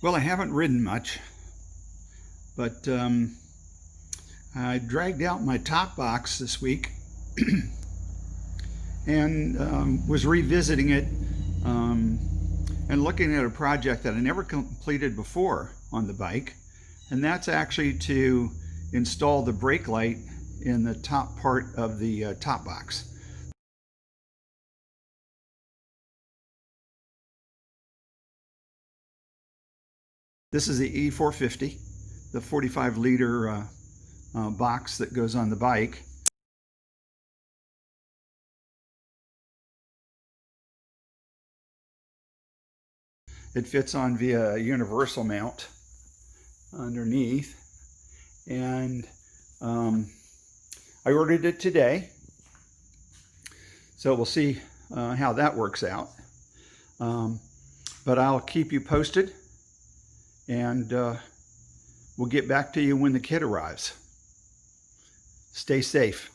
Well, I haven't ridden much, but I dragged out my top box this week and was revisiting it and looking at a project that I never completed before on the bike, and that's actually to install the brake light in the top part of the top box. This is the E450, the 45-liter box that goes on the bike. It fits on via a universal mount underneath, and I ordered it today, so we'll see how that works out. But I'll keep you posted, and we'll get back to you when the kit arrives. Stay safe.